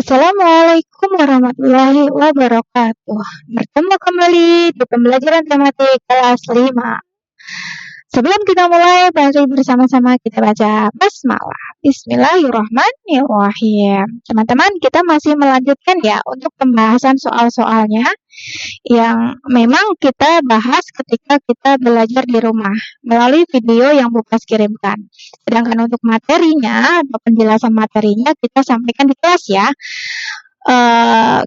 Assalamualaikum warahmatullahi wabarakatuh. Bertemu kembali di pembelajaran tematik kelas 5. Sebelum kita mulai, mari bersama-sama kita baca basmalah. Bismillahirrahmanirrahim. Teman-teman, kita masih melanjutkan ya untuk pembahasan soal-soalnya yang memang kita bahas ketika kita belajar di rumah melalui video yang Bukas kirimkan. Sedangkan untuk materinya atau penjelasan materinya kita sampaikan di kelas ya.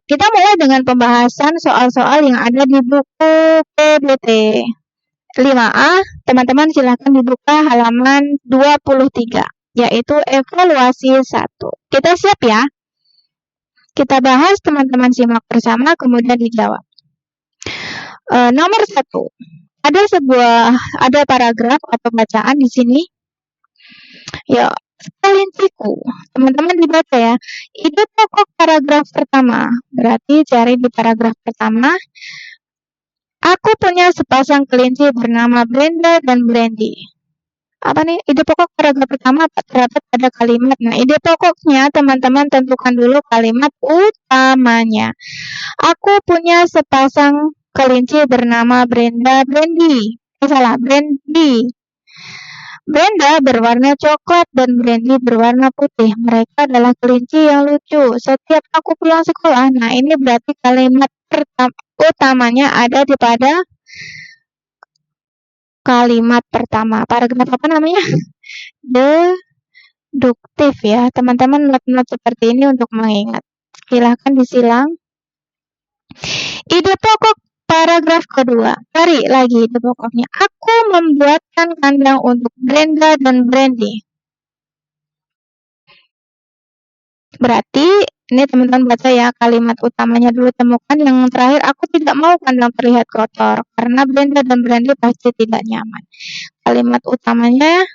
Kita mulai dengan pembahasan soal-soal yang ada di buku PBT 5A. Teman-teman silahkan dibuka halaman 23, yaitu evaluasi 1. Kita siap ya? Kita bahas, teman-teman simak bersama, kemudian dijawab. Nomor 1. Ada paragraf atau bacaan di sini. Ya, kalinciku. Teman-teman dibaca ya. Ide pokok paragraf pertama. Berarti cari di paragraf pertama. Aku punya sepasang kelinci bernama Brenda dan Brandy. Apa nih? Ide pokok paragraf pertama terdapat pada kalimat. Nah, ide pokoknya teman-teman tentukan dulu kalimat utamanya. Aku punya sepasang kelinci bernama Brenda Brandy. Brandy. Brenda berwarna coklat dan Brandy berwarna putih. Mereka adalah kelinci yang lucu. Setiap aku pulang sekolah, nah ini berarti kalimat utamanya ada di pada kalimat pertama. Paragraf apa namanya? Deduktif ya. Teman-teman note-note seperti ini untuk mengingat. Silahkan disilang. Ide pokok paragraf kedua. Cari lagi ide pokoknya. Aku membuatkan kandang untuk Brenda dan Brandy. Berarti ini teman-teman baca ya, kalimat utamanya dulu temukan. Yang terakhir, aku tidak mau kandang terlihat kotor karena Brenda dan Brandy pasti tidak nyaman. Kalimat utamanya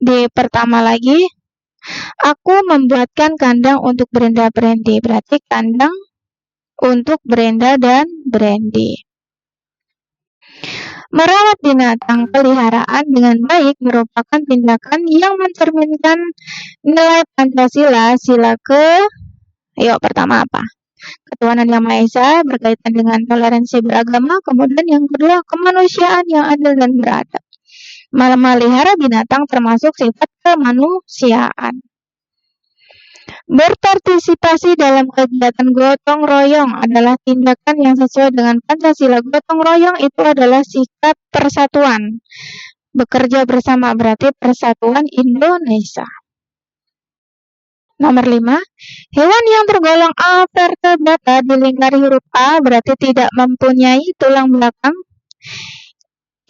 di pertama lagi, aku membuatkan kandang untuk Brenda Brandy. Berarti kandang untuk Brenda dan Brandy. Merawat binatang peliharaan dengan baik merupakan tindakan yang mencerminkan nilai Pancasila. Sila pertama apa? Ketuhanan Yang Maha Esa berkaitan dengan toleransi beragama. Kemudian yang kedua, kemanusiaan yang adil dan beradab. Memelihara binatang termasuk sifat kemanusiaan. Berpartisipasi dalam kegiatan gotong royong adalah tindakan yang sesuai dengan Pancasila. Gotong royong itu adalah sikap persatuan. Bekerja bersama berarti persatuan Indonesia. Nomor 5. Hewan yang tergolong avertebrata dilingkari huruf A berarti tidak mempunyai tulang belakang.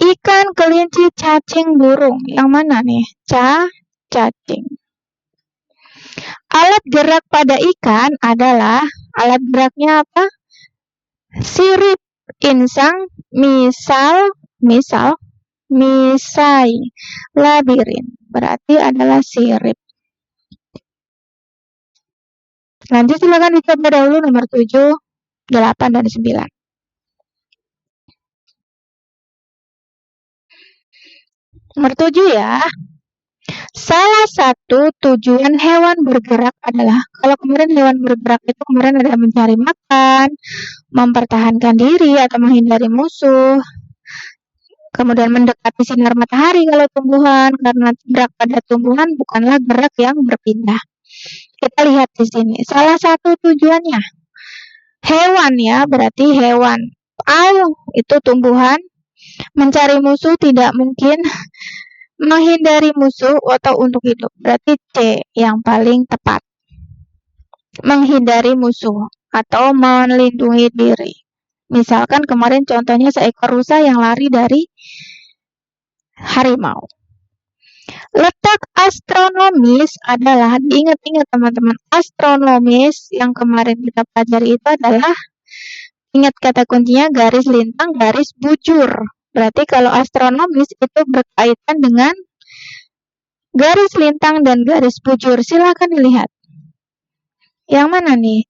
Ikan, kelinci, cacing, burung. Yang mana nih? Cacing. Alat gerak pada ikan adalah alat geraknya apa? Sirip, insang, misai, labirin. Berarti adalah sirip. Lanjut silakan dicoba dahulu nomor 7, 8, dan 9. Nomor 7 ya. Salah satu tujuan hewan bergerak adalah, kalau kemarin hewan bergerak itu kemarin ada mencari makan, mempertahankan diri atau menghindari musuh, kemudian mendekati sinar matahari kalau tumbuhan, karena gerak pada tumbuhan bukanlah gerak yang berpindah. Kita lihat di sini, salah satu tujuannya hewan ya, berarti hewan. Itu tumbuhan, mencari musuh tidak mungkin, menghindari musuh atau untuk hidup. Berarti C yang paling tepat. Menghindari musuh atau melindungi diri. Misalkan kemarin contohnya seekor rusa yang lari dari harimau. Letak astronomis adalah, diingat-ingat teman-teman, astronomis yang kemarin kita pelajari itu adalah, ingat kata kuncinya garis lintang, garis bujur. Berarti kalau astronomis itu berkaitan dengan garis lintang dan garis bujur. Silakan dilihat. Yang mana nih?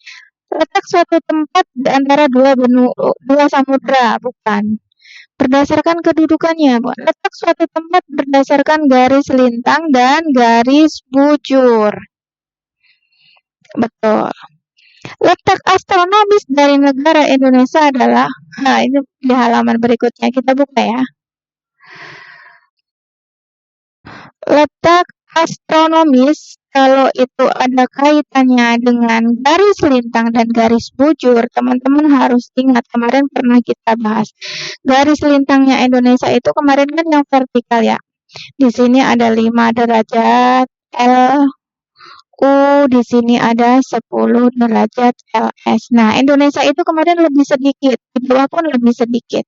Letak suatu tempat di antara dua samudra, bukan. Berdasarkan kedudukannya, letak suatu tempat berdasarkan garis lintang dan garis bujur. Betul. Letak astronomis dari negara Indonesia adalah, nah ini di halaman berikutnya kita buka ya. Letak astronomis kalau itu ada kaitannya dengan garis lintang dan garis bujur, teman-teman harus ingat kemarin pernah kita bahas. Garis lintangnya Indonesia itu kemarin kan yang vertikal ya. Di sini ada 5 derajat L di sini ada 10 derajat LS. Nah, Indonesia itu kemarin lebih sedikit, di bawah pun lebih sedikit.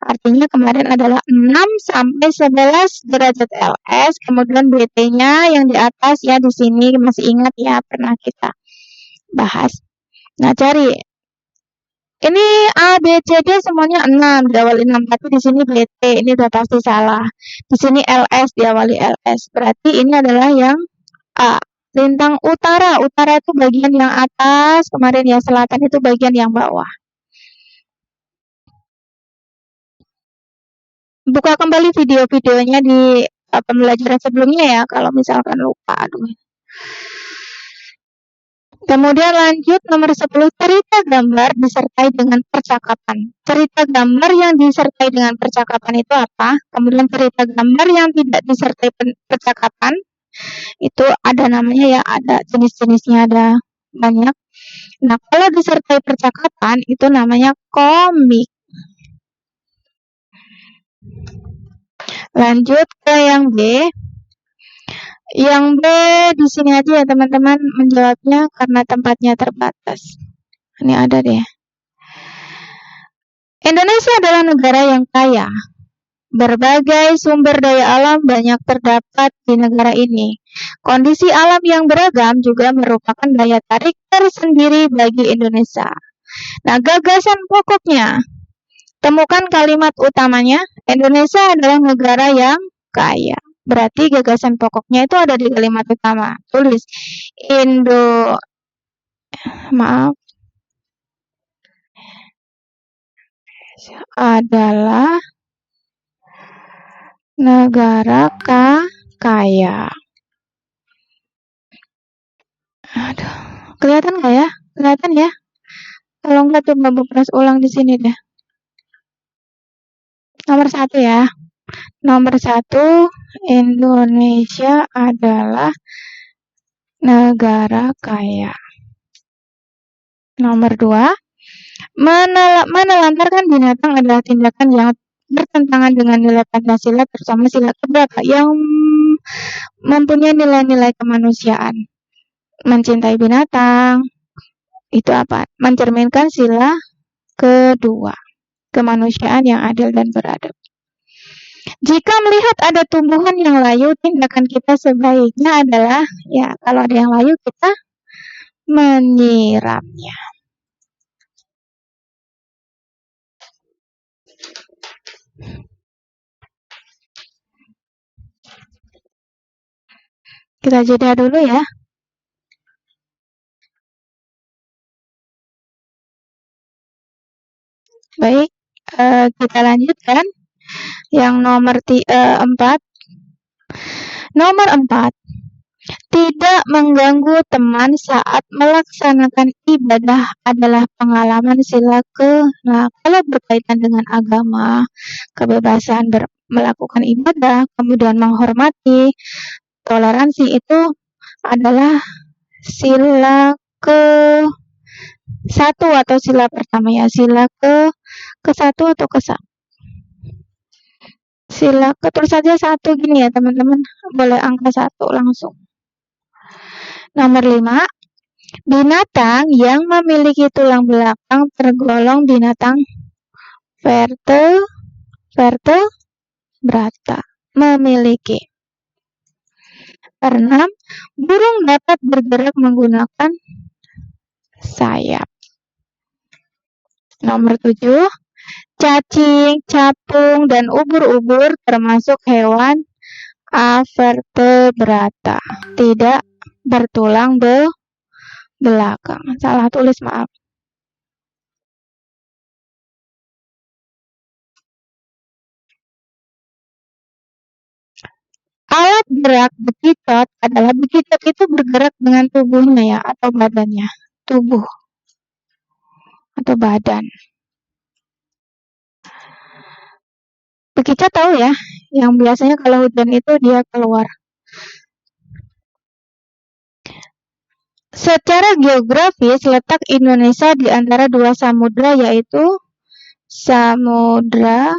Artinya kemarin adalah 6 sampai 11 derajat LS, kemudian BT-nya yang di atas ya di sini masih ingat ya pernah kita bahas. Nah, cari ini A, B, C, D semuanya 6, diawali 6, tapi di sini BT, ini udah pasti salah. Di sini LS, diawali LS. Berarti ini adalah yang A. Lintang utara, utara itu bagian yang atas, kemarin yang selatan itu bagian yang bawah. Buka kembali video-videonya di pembelajaran sebelumnya ya, kalau misalkan lupa. Aduh. Kemudian lanjut nomor 10, cerita gambar disertai dengan percakapan. Cerita gambar yang disertai dengan percakapan itu apa? Kemudian cerita gambar yang tidak disertai percakapan, itu ada namanya ya, ada jenis-jenisnya, ada banyak. Nah, kalau disertai percakapan itu namanya komik. Lanjut ke yang B. Yang B di sini aja ya teman-teman menjawabnya karena tempatnya terbatas. Ini ada deh. Indonesia adalah negara yang kaya. Berbagai sumber daya alam banyak terdapat di negara ini. Kondisi alam yang beragam juga merupakan daya tarik tersendiri bagi Indonesia. Nah, gagasan pokoknya. Temukan kalimat utamanya, Indonesia adalah negara yang kaya. Berarti gagasan pokoknya itu ada di kalimat utama. Tulis adalah negara kaya. Aduh, kelihatan nggak ya? Kelihatan ya? Kalau nggak coba press ulang di sini deh. Nomor 1 ya. Nomor 1, Indonesia adalah negara kaya. Nomor 2, menelantarkan binatang adalah tindakan yang bertentangan dengan nilai Pancasila, terutama sila keberapa yang mempunyai nilai-nilai kemanusiaan. Mencintai binatang, itu apa? Mencerminkan sila kedua, kemanusiaan yang adil dan beradab. Jika melihat ada tumbuhan yang layu, tindakan kita sebaiknya adalah, ya kalau ada yang layu kita menyiramnya. Kita jeda dulu ya. Baik, kita lanjutkan. Yang nomor 4. Nomor 4. Tidak mengganggu teman saat melaksanakan ibadah adalah pengalaman sila Nah, kalau berkaitan dengan agama, kebebasan melakukan ibadah, kemudian menghormati, toleransi itu adalah sila ke-1 atau sila pertama ya, sila ke-1 atau ke-1. Sila terus saja 1 gini ya teman-teman, boleh angka 1 langsung. Nomor 5, binatang yang memiliki tulang belakang tergolong binatang vertebrata, memiliki. 6, burung dapat bergerak menggunakan sayap. Nomor 7, cacing, capung, dan ubur-ubur termasuk hewan avertebrata, tidak bertulang belakang. Salah tulis, maaf. Alat gerak bekicot adalah bekicot itu bergerak dengan tubuhnya ya, atau badannya, tubuh. atau badan. Begitu tahu ya, yang biasanya kalau hujan itu dia keluar. Secara geografis, letak Indonesia di antara dua samudra, yaitu samudra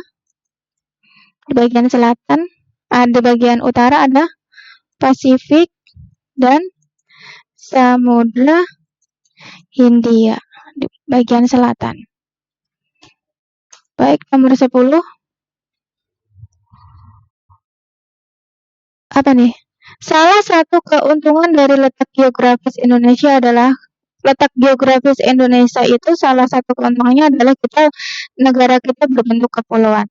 di bagian selatan, di bagian utara ada Pasifik dan Samudra Hindia di bagian selatan. Baik, nomor 10. Apa nih? Salah satu keuntungan dari letak geografis Indonesia adalah letak geografis Indonesia itu salah satu keuntungannya adalah negara kita berbentuk kepulauan.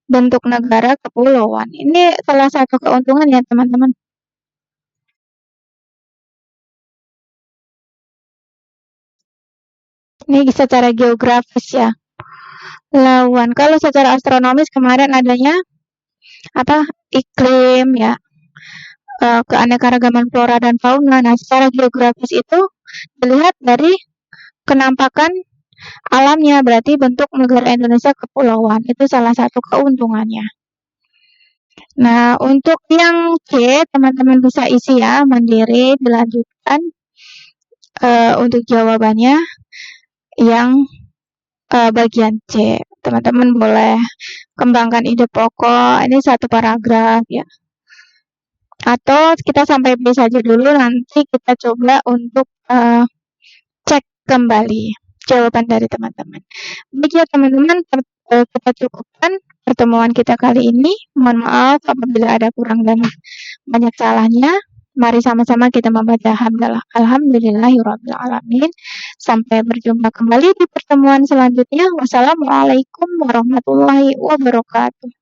Bentuk negara kepulauan. Ini salah satu keuntungan ya, teman-teman. Ini secara geografis ya. Lawan. Kalau secara astronomis kemarin adanya iklim ya, keanekaragaman flora dan fauna. Nah, secara geografis itu dilihat dari kenampakan alamnya, berarti bentuk negara Indonesia kepulauan. Itu salah satu keuntungannya. Nah, untuk yang C, teman-teman bisa isi ya, mandiri, dilanjutkan. Untuk jawabannya yang bagian C. Teman-teman boleh kembangkan ide pokok. Ini satu paragraf ya. Atau kita sampai B saja dulu, nanti kita coba untuk cek kembali jawaban dari teman-teman. Baik ya teman-teman, kita cukupkan pertemuan kita kali ini. Mohon maaf apabila ada kurang dan banyak salahnya. Mari sama-sama kita membaca hamdalah. Alhamdulillahirrabbilalamin. Sampai berjumpa kembali di pertemuan selanjutnya. Wassalamualaikum warahmatullahi wabarakatuh.